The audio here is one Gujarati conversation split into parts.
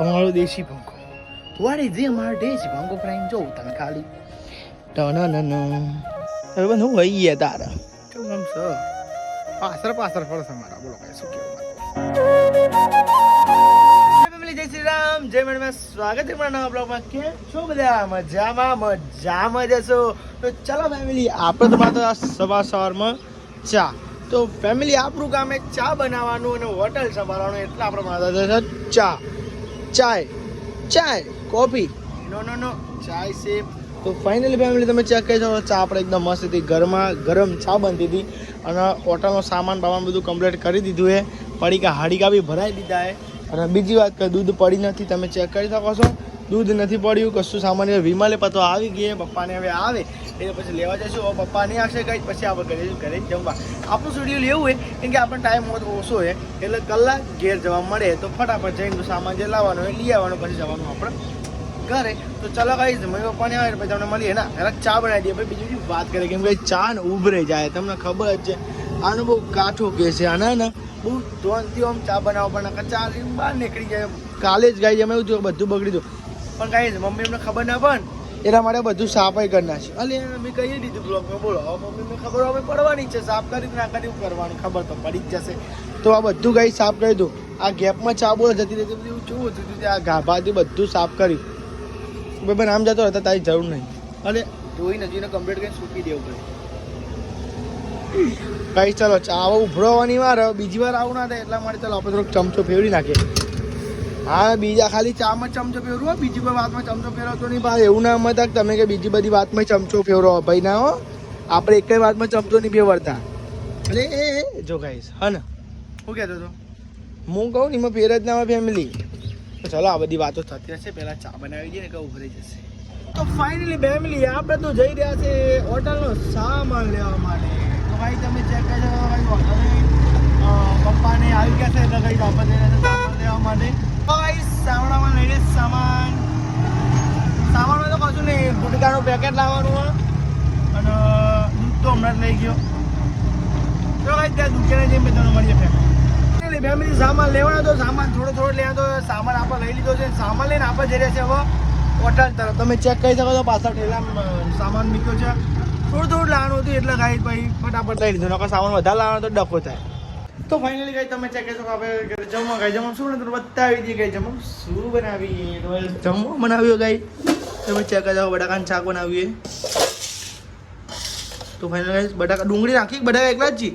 અમારો દેશી પંખો. What is અમારો દેશી પંખો ફ્રેન્ડ? જો તમે ખાલી હવે બધું વહી ગયા તારા કેમ આમ છે પાછળ ફળ છે મારા. બોલો કઈ શું કેવું ફેમિલી. જય શ્રી રામ, જય મેડમ, સ્વાગત છે મારા નવા બ્લોગમાં. કેમ છો બધા? મજામાં જશો તો ચલો ફેમિલી, આપણે તમારે તો સવારમાં ચા. તો ફેમિલી આપણું કામ એક ચા બનાવવાનું અને હોટલ સંભાળવાનું, એટલે આપણે માતા છે ચાય કોફી નો ચાય છે. તો ફાઇનલી ફેમિલી તમે ચેક કરી શકો, ચા આપણે એકદમ મસ્ત હતી, ગરમ ચા બનતી હતી અને હોટલનો સામાન બધું કમ્પ્લીટ કરી દીધું છે. પડીકા હાડીકા બી ભરાઈ દીધા છે. અને બીજી વાત કે દૂધ પડી નથી, તમે ચેક કરી શકો છો. દૂધ નથી પડ્યું, કશું સામાન. વિમાલે પતો આવી ગઈ, પપ્પાને હવે આવે એટલે પછી લેવા જશું. હવે પપ્પા નહીં આવશે કંઈ, પછી આપણે ઘરે જમવા. આપણું શેડ્યુલ એવું હોય કેમ કે આપણને ટાઈમ ઓછો હોય, એટલે કલાક ઘેર જવા મળે તો ફટાફટ જઈને સામાન જે લાવવાનો હોય લઈ આવવાનો, પછી જવાનું આપણે ઘરે. તો ચલો કઈ મમ્મી પપ્પાને આવે પછી તમને મળીએ ના એટલે ચા બનાવી દઈએ. પછી બીજી વાત કરીએ કેમ કે ચા ને ઉભરે જાય, તમને ખબર જ છે. આનું બહુ કાઠું કે છે આના ને બહુ ધોનથી આમ ચા બનાવવા પણ ચા બહાર નીકળી જાય. કાલે જ ગાઈ અમે એવું થયું, બધું બગડી દઉં પણ કાંઈ મમ્મી એમને ખબર ના પણ એના માટે બધું સાફાઈ કરી નાખી. અલે મેં કહી દીધું બ્લોગમાં. બોલો હવે મમ્મીને ખબર હવે પડવાની છે, સાફ કરી ના કરી કરવાની ખબર તો પડી જ જશે. તો આ બધું ગાઈ સાફ કરી દઉં. આ ગેપમાં ચા બોલ જતી રહેતી બધું કેવું હતું, આ ગાભાથી બધું સાફ કર્યું. ભાઈ આમ જતો હતા તારી જરૂર નહીં. અને ધોઈ નજીને કમ્પ્લીટ કરીને સૂકી દેવું પડે. કઈ ચાલો ચા ઉભરવાની વાર બીજી વાર આવું ના થાય એટલા માટે ચાલો આપણે થોડોક ચમચો ફેરવી નાખીએ. હા બીજા ખાલી ચામાં ચમચો ફેરવો, બીજી કોઈ વાતમાં ચમચો ફેરવતો નહીં ભાઈ. એવું ના મત તમે કે બીજી બધી વાતમાં ચમચો ફેરવો ભાઈ ના હો. આપણે એક વાતમાં ચમચો નહીં ફેરવતા. અરે જો ગાઈસ હા ને શું કહેતો હતો હું કહું ને એમાં ફેર જ ના ફેમિલી. તો ચલો આ બધી વાતો થતી રહેશે, પહેલાં ચા બનાવી દઈએ ને કે ઉભરાઈ જશે. તો ફાઇનલી ફેમિલી આપણે તો જઈ રહ્યા છે હોટલનો સામાન લેવા માટે. તો ભાઈ તમે ચેક કરજો ભાઈ હોટલે પપ્પાને આવી ગયા છે એટલે કંઈ વાપસ જઈ રહ્યા છે સામાન લેવા માટે. તો ભાઈ સામાનમાં લઈને સામાનમાં તો કશું નહીં, ગુટકાનું પેકેટ લાવવાનું હોય અને દૂધ તો હમણાં જ લઈ ગયો. તો ભાઈ ત્યાં દુકાને જઈને તમને મળીએ ફેમિલી. ફેમિલી સામાન લેવાનો તો સામાન થોડો લેવાનો તો સામાન આપણે લઈ લીધો છે. સામાન લઈને આપણે જઈ રહ્યા છે હવે હોટલ તરફ. તમે ચેક કરી શકો છો પાછળ ઠેલામાં સામાન મૂક્યો છે. થોડું લાવવાનું હતું એટલે ગાઈ ભાઈ ફટાફટ લઈ લીધું, નકર સામાન વધારે લાવવાનો તો ડખો થાય. તો ફાઇનલી ગાઈ તમે ચેક કરી શકો આપણે ઘરે જમવા શું ને તમે બતાવી દઈએ ગાઈ જમવા શું બનાવીએ. જમવા બનાવ્યો ગાઈ તમે ચેક કરી શકો, બટાકાનું શાક બનાવીએ. તો ફાઇનલ ગાઈ બટાકા ડુંગળી નાખી, બટાકા એકલા જ જી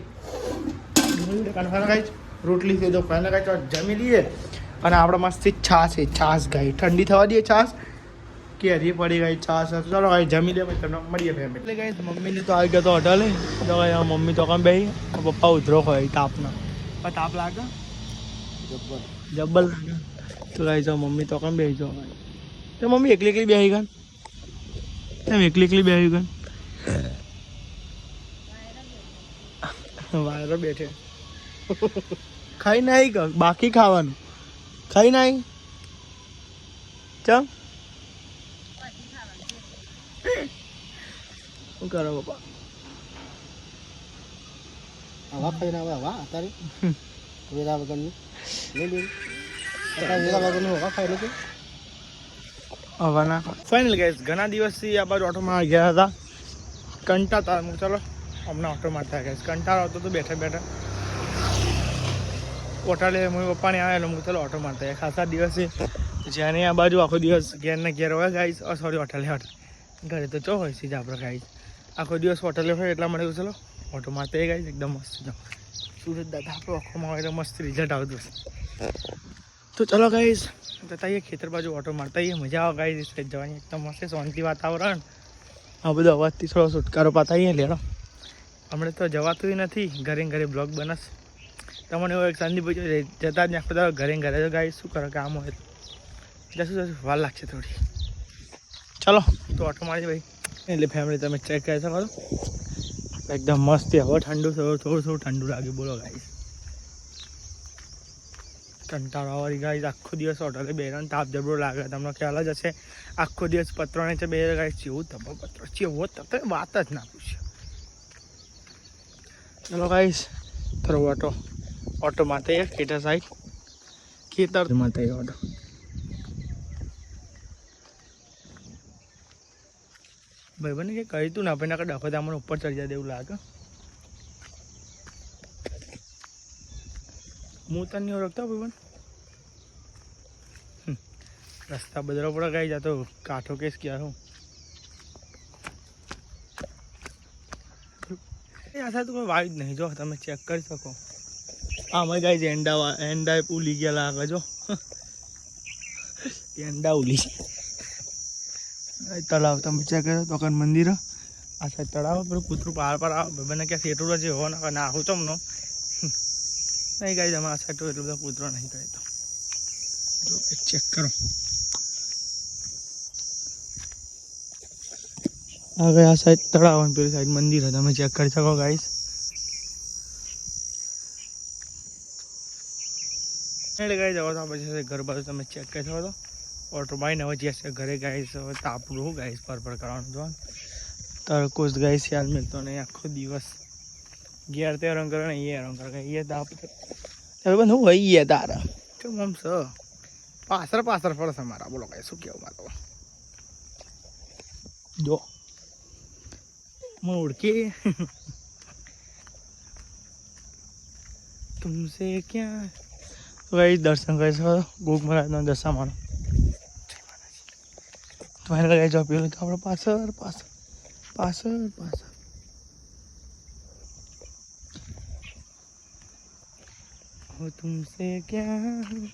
ડુંગળી બટાકાનું ફાઇનલ ગાઈ રોટલી છે. તો ફાઇનલ ગાઈ જમી લઈએ અને આપણે મસ્તી છાશ ગાઈ ઠંડી થવા દઈએ. છાશ કે હરી પડી ગઈ છાશ. ચાલો ગાઈ જમી લે પછી તમને મળીએ ફેમિલી. એટલે ગાઈ મમ્મીને તો આવી ગયો તો હોટલે. તો ગાઈ મમ્મી તો કામ બેસી, પપ્પા ઉધરો હોય તાપના. પણ તાપ લાગે જબ્બર લાગે. તો ગાઈ જાઓ મમ્મી તો કામ બેસી જાઓ. તો મમ્મી એકલી બેસી ગઈ એમ એકલી બેસી ગઈ વાયરો બેઠે ખાઈ નાઈ બાકી ખાવાનું ખાઈ નાઈ ચમ શું કરો પપ્પા હવા ખાઈને આવે હવા અત્યારે વેરા વગરની લઈ લે વેરા વગરનું હવા ખાઈ લે હવા ના. ફાઇનલ ગાઈસ ઘણા દિવસથી આ બાજુ ઓટોમાં ગયા હતા, કંટાળતા. ચલો હમણાં ઓટો મારતા ગાઈસ કંટાળો આવતો તો બેઠા હોટલે મમ્મી પપ્પાને આવે એટલે હું ચલો ઓટો મારતા ખાસા દિવસે જ્યાં આ બાજુ આખો દિવસ ઘેર ને ઘેર હોય ગાઈસ. સોરી હોટલે ઘરે તો ચો હોય સીધા આપણે ગાઈસ આખો દિવસ હોટલે હોય એટલા માટે ચલો ઓટો મારતા ગાઈસ એકદમ મસ્ત સુરત દાદા આપણો આંખોમાં હોય તો મસ્ત રિઝલ્ટ આવતું હશે. તો ચલો ગાઈસ જતા ખેતર બાજુ ઓટો મારતા મજા આવે ગાઈસ જવાની એકદમ મસ્ત શાંતિ વાતાવરણ. આ બધો અવાજથી થોડો છુટકારો પાતા લેડો. હમણાં તો જવાતું નથી, ઘરે બ્લોગ બનસ. તમને એવો એક સંદીપ જતા જ નાખો ઘરે તો ગાઈસ શું કરો કામ હોય જશું વાર લાગશે થોડી. ચલો તો ઓટો મારી ભાઈ. એટલે ફેમિલી તમે ચેક કરી શકો એકદમ મસ્ત. હવે ઠંડુ થોડું ઠંડુ લાગે. બોલો ગાઈસ કંટાળાવાળી ગાઈસ આખો દિવસ હોટલે બેરાન તાપ જબરો લાગે. તમને ખ્યાલ જ હશે આખો દિવસ પત્રો નીચે બે ગાઈસ જેવું તપો પત્રો ચેવો તપે વાત જ ના પૂછ્યો. ચલો ગાઈસ થોડો ઓટો મારતા ખેતર સાઈડ ખેતર મારતા ઓટો ભાઈ બને કે કહી તું ના ભાઈ ના ડફે મને ઉપર ચડી જાય એવું લાગે હું તને નહીં ઓળખતો ભાઈ બન રસ્તા બદલવા પડે કઈ જતો કાઠો કેસ ક્યાં હું આ તો કોઈ વાયુ જ નહીં જો તમે ચેક કરી શકો અમે ગાઈ એંડા ઉલી ગયા લાગે જો એંડા ઉલી તળાવ તમે ચેક કરો તો કાન મંદિર આ સાઈડ તળાવ પેલું કૂતરું પાર પર આવે બને ક્યાં સેટું જે હો ના આવું ચમનો નહીં ગાઈ તમે આ સાઈડ તો એટલું બધા કૂતરો નહીં ગાય તો જો ચેક કરો આગળ આ સાઈડ તળાવ અને પેલી સાઈડ મંદિર છે તમે ચેક કરી શકો ગાઈસ એટલે ગાઈ જાવ તો પછી ઘર બાજુ તમે ચેક કરી શકો તો ઓટો બાઈને હવે જે છે ઘરે ગાઈસ તાપડું ગાઈસ પર કરવાનું જો તરકોસ ગાઈસ યાદ મળતો નહીં આખો દિવસ ઘેર તે રંગ કરે ને એ રંગ કરે એ તાપ હવે બંધ હું હોય એ તારા કેમ આમ છે પાછળ પડશે મારા બોલો કાંઈ શું કેવું મારો જો मैं उड़ के तुमसे क्या तो भाई दर्शन कर सको गोग महाराज दशा मानो तुम्हारे लगा जाओ पेलो तो पासर पासर पासर पासर हो तुमसे क्या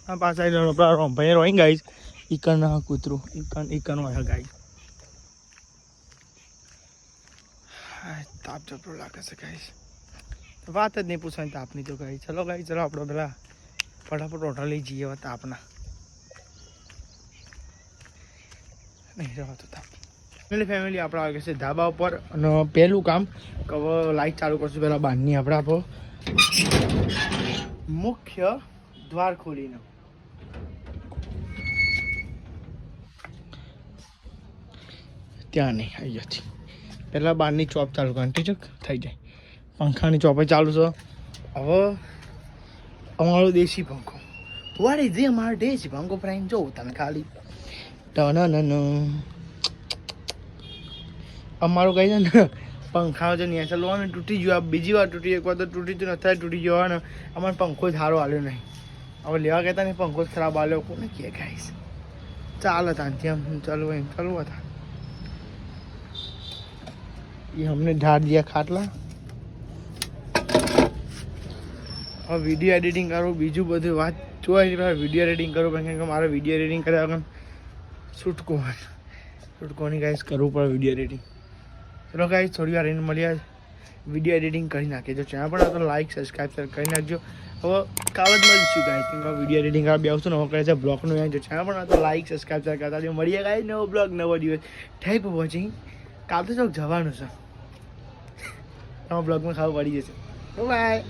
हाँ पास आई रोम भाई रोइंग गाइस इकन ना कूतरू इकन है गाइस ताप जबरो लागे से गाइस बात ज नहीं पूछवानी तापनी तो गाइस चलो गाइस चलो आपड़े पेला फटाफट ऑर्डर लई जाइए तापना नहीं रहो तो ताप फैमिली आप आगे से ढाबा पर पहलू काम कब लाइट चालू करशु पेला बांधनी अपने आप मुख्य द्वार खोली त्या नहीं आई थी पहला बार चॉप चालू कर टीचक थी जाए पंखा चॉप चालू है હવે અમારો દેશી પંખો વારે જે અમારો દેશી પંખો પ્રાઈમ જો તમે ખાલી અમારો કઈ છે ને પંખા જે નહીં ચાલુ ને તૂટી ગયો બીજી વાર તૂટી એક વાર તો તૂટી તો નથી તૂટી ગયો ને અમારો પંખો જ સારો હાલ્યો નહીં હવે લેવા કહેતા નહીં પંખો જ ખરાબ હાલ્યો કોને કે ગાઈશ ચાલ હતા ત્યાં ચાલુ એમ ચાલુ હતા ये हमने ढाल दिया खाटला अब वीडियो एडिटिंग करो बीजू બધું વાત જોઈ वीडियो एडिटिंग करो કારણ કે મારે वीडियो एडिटिंग કર્યા વગર છૂટકો નહીં ગાઈસ કરવું પડે वीडियो एडिटिंग ચલો ગાઈસ થોડી વાર એને મળ્યા वीडियो एडिटिंग કરી નાખીએ જો ચેનલ પર તો લાઈક સબસ્ક્રાઇબ કરી નાખજો હવે કાલ જ મળીશું ગાઈસ કે वीडियो एडिटिंग કરવા બેસું ને હવે કરે છે બ્લોગનું જો ચેનલ પર તો લાઈક સબસ્ક્રાઇબ કરતા જો મળીએ ગાઈસ નવો બ્લોગ નવો દિવસ થેન્ક ફોર વોચિંગ કાલ તો ચોક જવાનું છે ब्लॉग में खाओ पड़ी जैसे बाय।